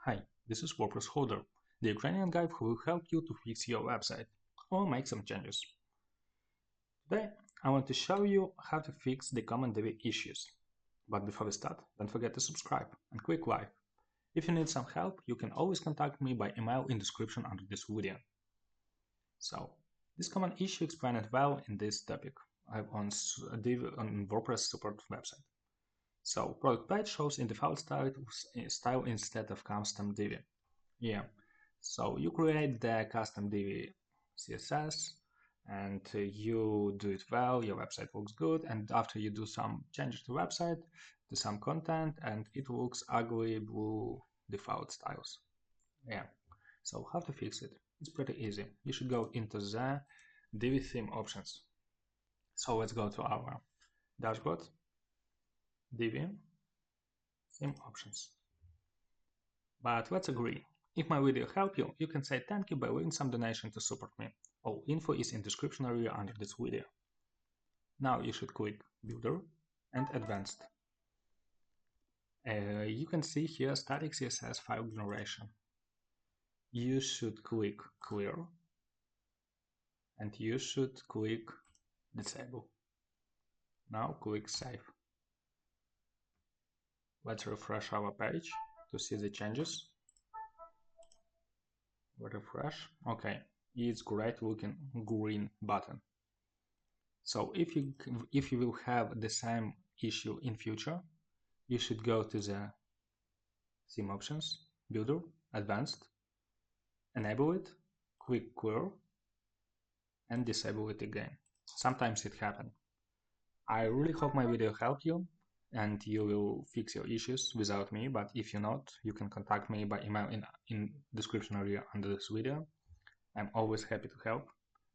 Hi, this is WordPress Holder, the Ukrainian guy who will help you to fix your website or make some changes. Today, I want to show you how to fix the common Divi issues. But before we start, don't forget to subscribe and click like. If you need some help, you can always contact me by email in description under this video. So, this common issue explained well in this topic on Divi on WordPress support website. So, product page shows in default style instead of custom Divi. Yeah, so you create the custom Divi CSS and you do it well, your website looks good, and after you do some changes to the website, to some content, and it looks ugly blue default styles. Yeah, so how to fix it? It's pretty easy. You should go into the Divi theme options. So let's go to our dashboard, Divi theme options. But let's agree. If my video helped you, you can say thank you by leaving some donation to support me. All info is in description area under this video. Now you should click Builder and Advanced. You can see here static CSS file generation. You should click Clear and you should click Disable. Now click Save. Let's refresh our page to see the changes. Refresh. Okay, it's great looking green button. So if you will have the same issue in future, you should go to the theme options, Builder, Advanced, enable it, click Clear, and disable it again. Sometimes it happens. I really hope my video helped you and you will fix your issues without me, but if you not, you can contact me by email in description area under this video. I'm always happy to help.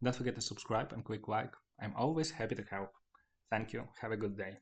Don't forget to subscribe and click like. I'm always happy to help. Thank you. Have a good day.